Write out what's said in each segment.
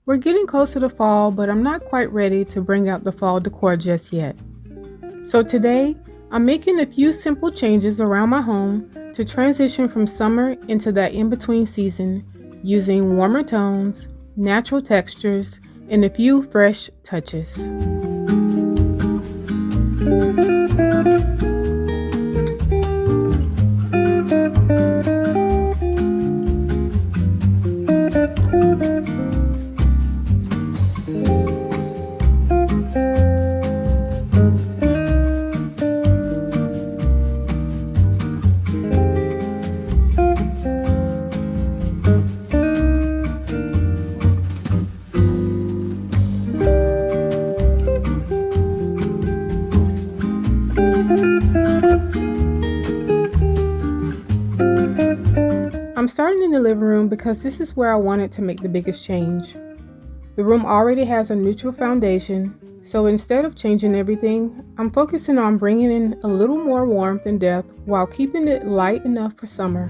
We're getting closer to fall, but I'm not quite ready to bring out the fall decor just yet. So today, I'm making a few simple changes around my home to transition from summer into that in-between season using warmer tones, natural textures, and a few fresh touches. I'm starting in the living room because this is where I wanted to make the biggest change. The room already has a neutral foundation, so instead of changing everything, I'm focusing on bringing in a little more warmth and depth while keeping it light enough for summer.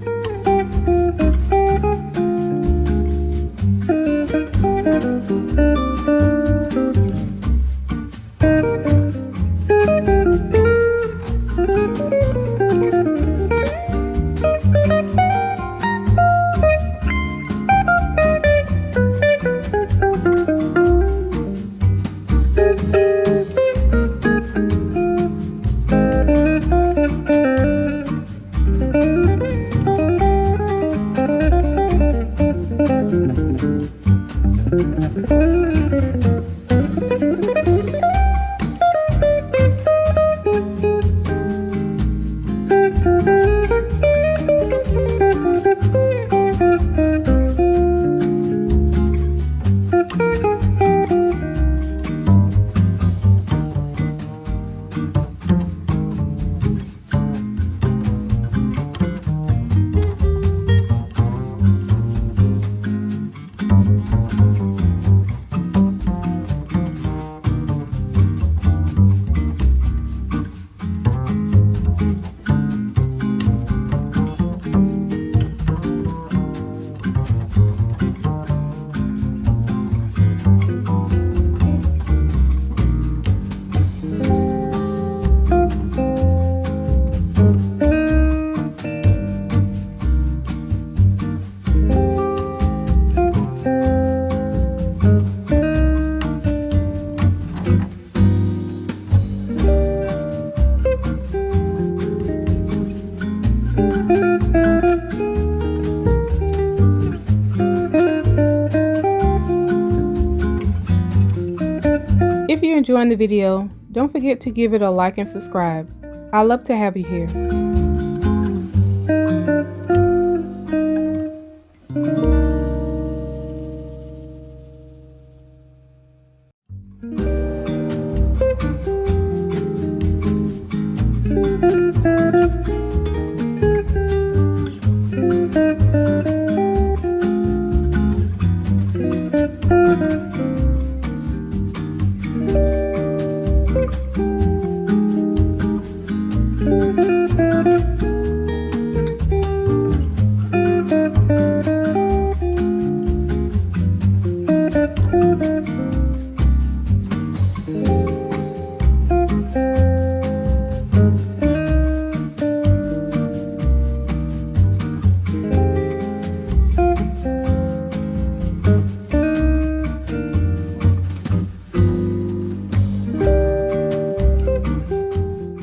If you're enjoying the video, don't forget to give it a like and subscribe. I'd love to have you here.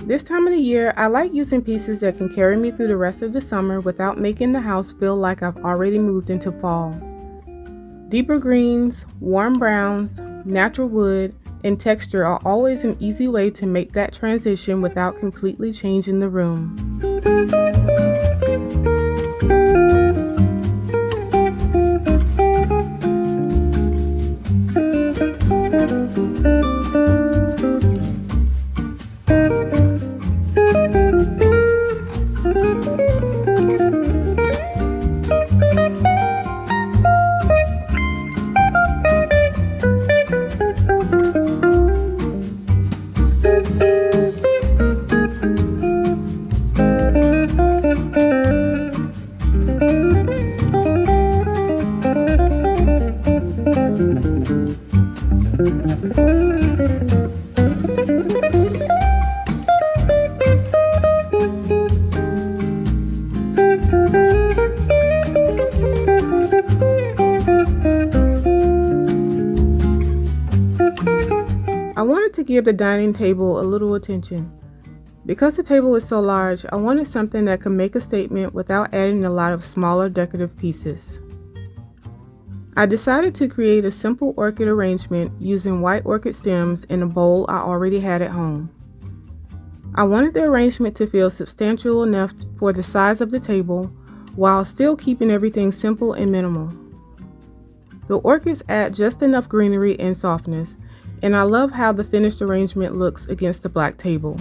This time of the year, I like using pieces that can carry me through the rest of the summer without making the house feel like I've already moved into fall. Deeper greens, warm browns, natural wood, and texture are always an easy way to make that transition without completely changing the room. I wanted to give the dining table a little attention. Because the table is so large, I wanted something that could make a statement without adding a lot of smaller decorative pieces. I decided to create a simple orchid arrangement using white orchid stems in a bowl I already had at home. I wanted the arrangement to feel substantial enough for the size of the table while still keeping everything simple and minimal. The orchids add just enough greenery and softness, and I love how the finished arrangement looks against the black table.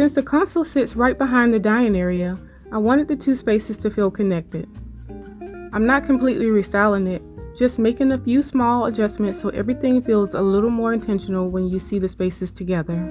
Since the console sits right behind the dining area, I wanted the two spaces to feel connected. I'm not completely restyling it, just making a few small adjustments so everything feels a little more intentional when you see the spaces together.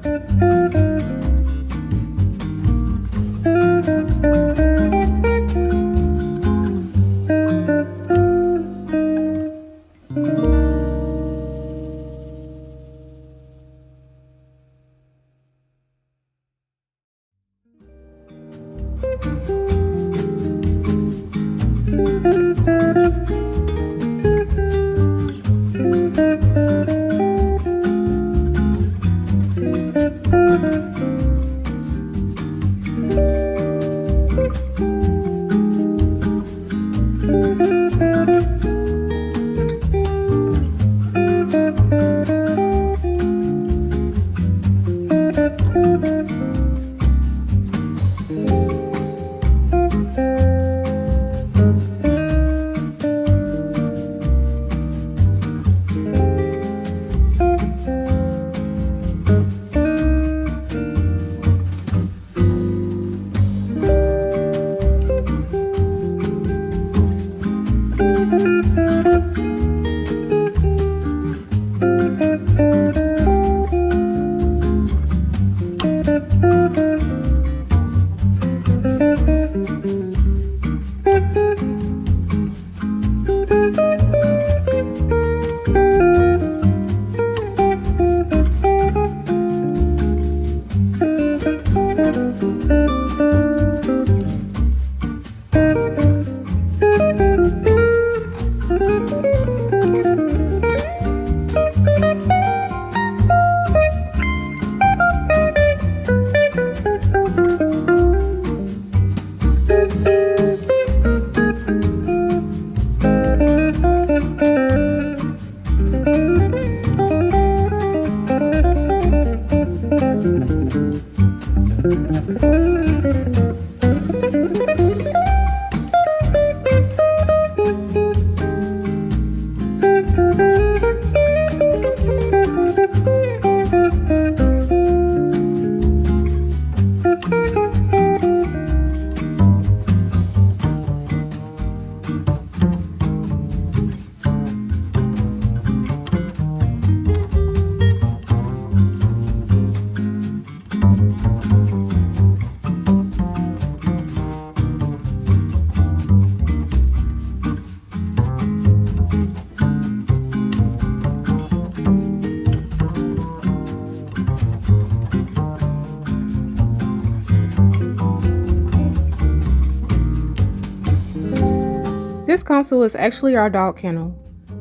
This console is actually our dog kennel.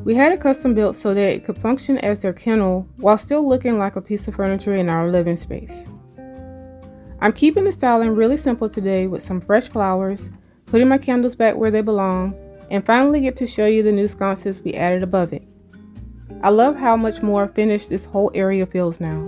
We had it custom built so that it could function as their kennel while still looking like a piece of furniture in our living space. I'm keeping the styling really simple today with some fresh flowers, putting my candles back where they belong, and finally get to show you the new sconces we added above it. I love how much more finished this whole area feels now.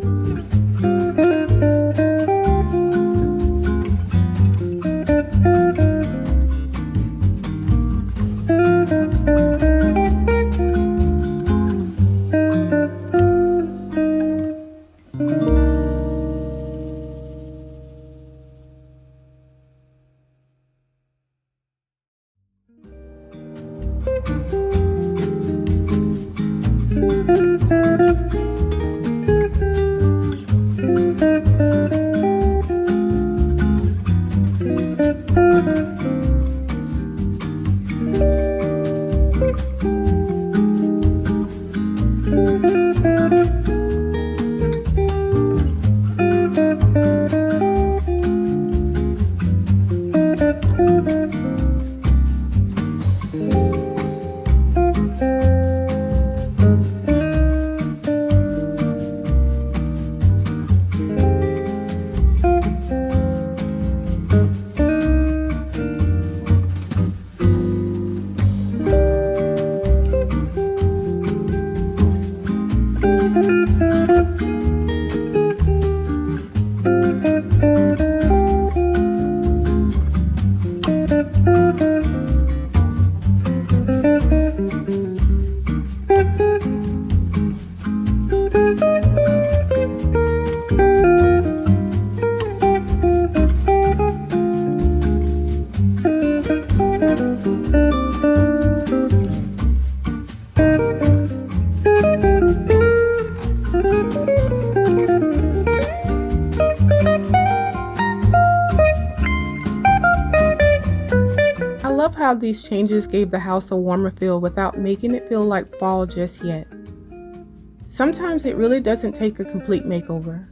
I love how these changes gave the house a warmer feel without making it feel like fall just yet. Sometimes it really doesn't take a complete makeover.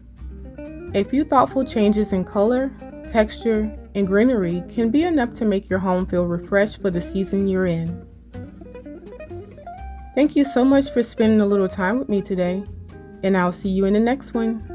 A few thoughtful changes in color, texture, and greenery can be enough to make your home feel refreshed for the season you're in. Thank you so much for spending a little time with me today, and I'll see you in the next one.